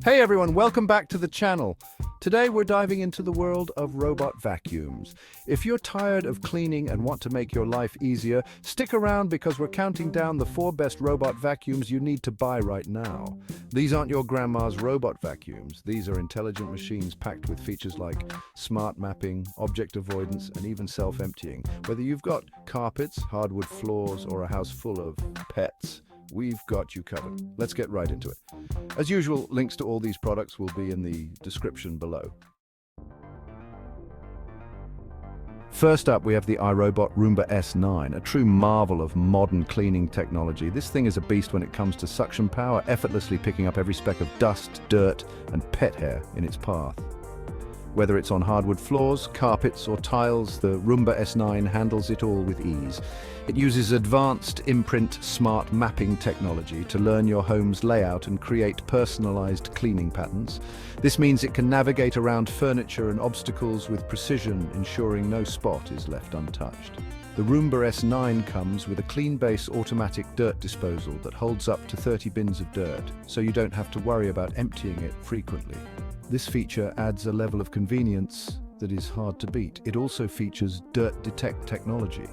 Hey everyone, welcome back to the channel. Today we're diving into the world of robot vacuums. If you're tired of cleaning and want to make your life easier, stick around because we're counting down the 4 best robot vacuums you need to buy right now. These aren't your grandma's robot vacuums. These are intelligent machines packed with features like smart mapping, object avoidance, and even self-emptying. Whether you've got carpets, hardwood floors, or a house full of pets, we've got you covered. Let's get right into it. As usual, links to all these products will be in the description below. First up, we have the iRobot Roomba S9, a true marvel of modern cleaning technology. This thing is a beast when it comes to suction power, effortlessly picking up every speck of dust, dirt, and pet hair in its path. Whether it's on hardwood floors, carpets, or tiles, the Roomba S9 handles it all with ease. It uses advanced imprint smart mapping technology to learn your home's layout and create personalized cleaning patterns. This means it can navigate around furniture and obstacles with precision, ensuring no spot is left untouched. The Roomba S9 comes with a clean base automatic dirt disposal that holds up to 30 bins of dirt, so you don't have to worry about emptying it frequently. This feature adds a level of convenience that is hard to beat. It also features dirt detect technology,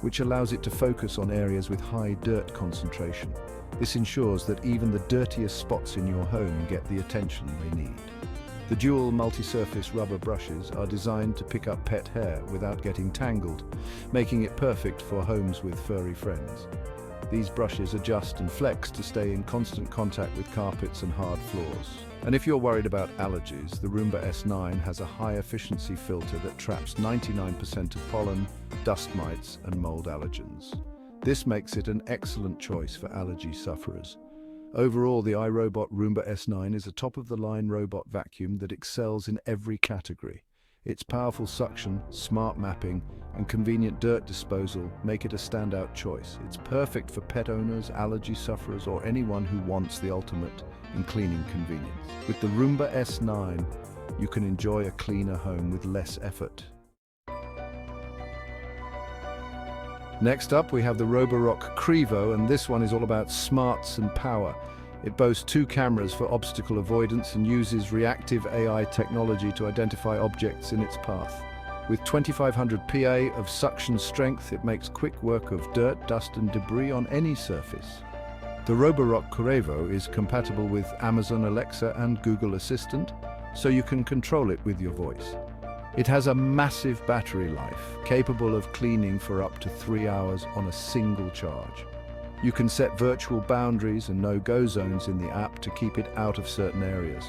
which allows it to focus on areas with high dirt concentration. This ensures that even the dirtiest spots in your home get the attention they need. The dual multi-surface rubber brushes are designed to pick up pet hair without getting tangled, making it perfect for homes with furry friends. These brushes adjust and flex to stay in constant contact with carpets and hard floors. And if you're worried about allergies, the Roomba S9 has a high-efficiency filter that traps 99% of pollen, dust mites, and mold allergens. This makes it an excellent choice for allergy sufferers. Overall, the iRobot Roomba S9 is a top-of-the-line robot vacuum that excels in every category. Its powerful suction, smart mapping, and convenient dirt disposal make it a standout choice. It's perfect for pet owners, allergy sufferers, or anyone who wants the ultimate in cleaning convenience. With the Roomba S9, you can enjoy a cleaner home with less effort. Next up, we have the Robor Crevo, and this one is all about smarts and power. It boasts 2 cameras for obstacle avoidance and uses reactive AI technology to identify objects in its path. With 2500 PA of suction strength, it makes quick work of dirt, dust, and debris on any surface. The Robor Crevo is compatible with Amazon Alexa and Google Assistant, so you can control it with your voice. It has a massive battery life, capable of cleaning for up to 3 hours on a single charge. You can set virtual boundaries and no-go zones in the app to keep it out of certain areas.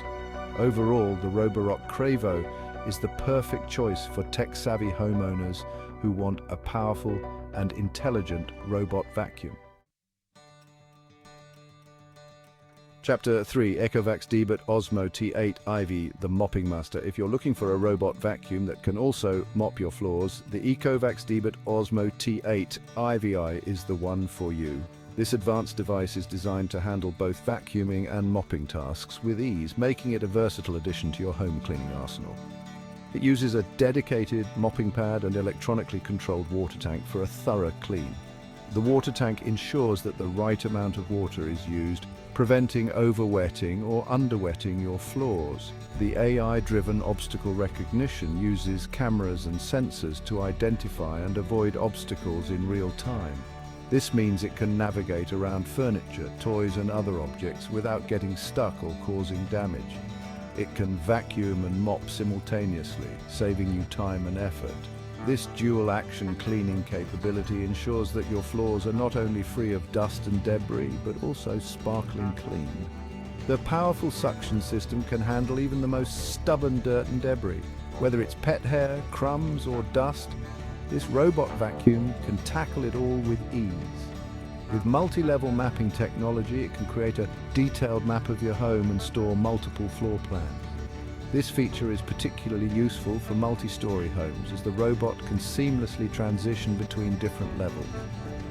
Overall, the Robor Crevo is the perfect choice for tech-savvy homeowners who want a powerful and intelligent robot vacuum. Chapter 3, Echovox Debot OSMO T8 IV, the mopping master. If you're looking for a robot vacuum that can also mop your floors, the Echovox Debot OSMO T8 IVI is the one for you. This advanced device is designed to handle both vacuuming and mopping tasks with ease, making it a versatile addition to your home cleaning arsenal. It uses a dedicated mopping pad and electronically controlled water tank for a thorough clean. The water tank ensures that the right amount of water is used, preventing overwetting or underwetting your floors. The AI-driven obstacle recognition uses cameras and sensors to identify and avoid obstacles in real time. This means it can navigate around furniture, toys, and other objects without getting stuck or causing damage. It can vacuum and mop simultaneously, saving you time and effort. This dual-action cleaning capability ensures that your floors are not only free of dust and debris, but also sparkling clean. The powerful suction system can handle even the most stubborn dirt and debris. Whether it's pet hair, crumbs, or dust, this robot vacuum can tackle it all with ease. With multi-level mapping technology, it can create a detailed map of your home and store multiple floor plans. This feature is particularly useful for multi-story homes, as the robot can seamlessly transition between different levels.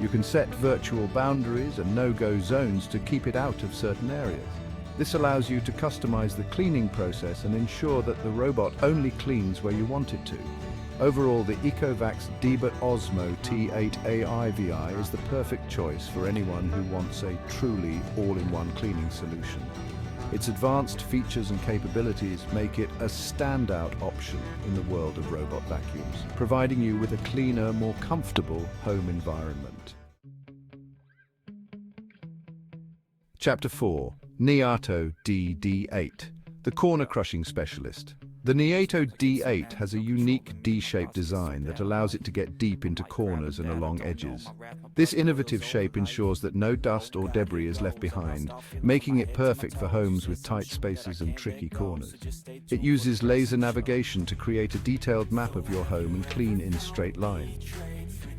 You can set virtual boundaries and no-go zones to keep it out of certain areas. This allows you to customize the cleaning process and ensure that the robot only cleans where you want it to. Overall, the Echovox Debot OSMO T8 AIVI is the perfect choice for anyone who wants a truly all-in-one cleaning solution. Its advanced features and capabilities make it a standout option in the world of robot vacuums, providing you with a cleaner, more comfortable home environment. Chapter 4. Neato D8, the corner crushing specialist. The Neato D8 has a unique D-shaped design that allows it to get deep into corners and along edges. This innovative shape ensures that no dust or debris is left behind, making it perfect for homes with tight spaces and tricky corners. It uses laser navigation to create a detailed map of your home and clean in straight lines.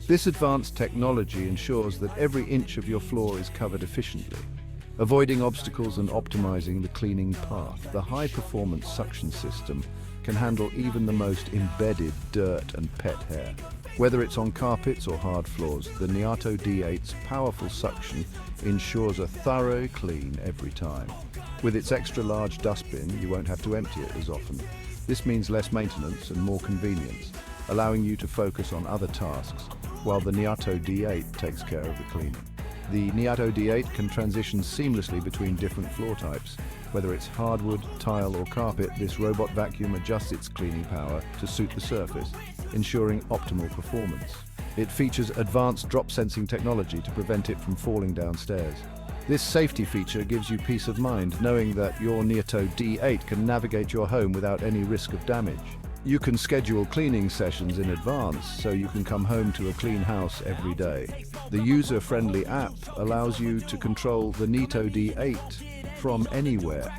This advanced technology ensures that every inch of your floor is covered efficiently, avoiding obstacles and optimizing the cleaning path. The high-performance suction system can handle even the most embedded dirt and pet hair. Whether it's on carpets or hard floors, the Neato D8's powerful suction ensures a thorough clean every time. With its extra-large dustbin, you won't have to empty it as often. This means less maintenance and more convenience, allowing you to focus on other tasks, while the Neato D8 takes care of the cleaning. The Neato D8 can transition seamlessly between different floor types. Whether it's hardwood, tile or carpet, this robot vacuum adjusts its cleaning power to suit the surface, ensuring optimal performance. It features advanced drop sensing technology to prevent it from falling downstairs. This safety feature gives you peace of mind, knowing that your Neato D8 can navigate your home without any risk of damage. You can schedule cleaning sessions in advance, so you can come home to a clean house every day. The user-friendly app allows you to control the Neato D8 from anywhere,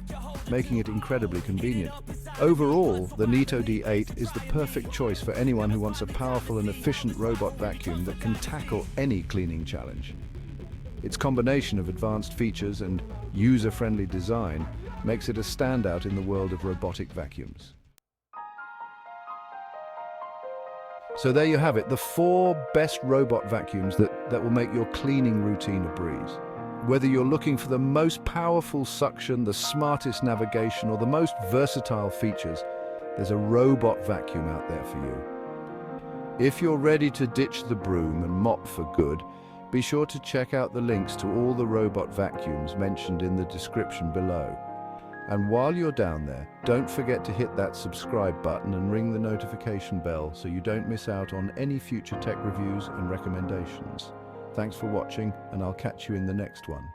making it incredibly convenient. Overall, the Neato D8 is the perfect choice for anyone who wants a powerful and efficient robot vacuum that can tackle any cleaning challenge. Its combination of advanced features and user-friendly design makes it a standout in the world of robotic vacuums. So there you have it, the 4 best robot vacuums that will make your cleaning routine a breeze. Whether you're looking for the most powerful suction, the smartest navigation, or the most versatile features, there's a robot vacuum out there for you. If you're ready to ditch the broom and mop for good, be sure to check out the links to all the robot vacuums mentioned in the description below. And while you're down there, don't forget to hit that subscribe button and ring the notification bell so you don't miss out on any future tech reviews and recommendations. Thanks for watching, and I'll catch you in the next one.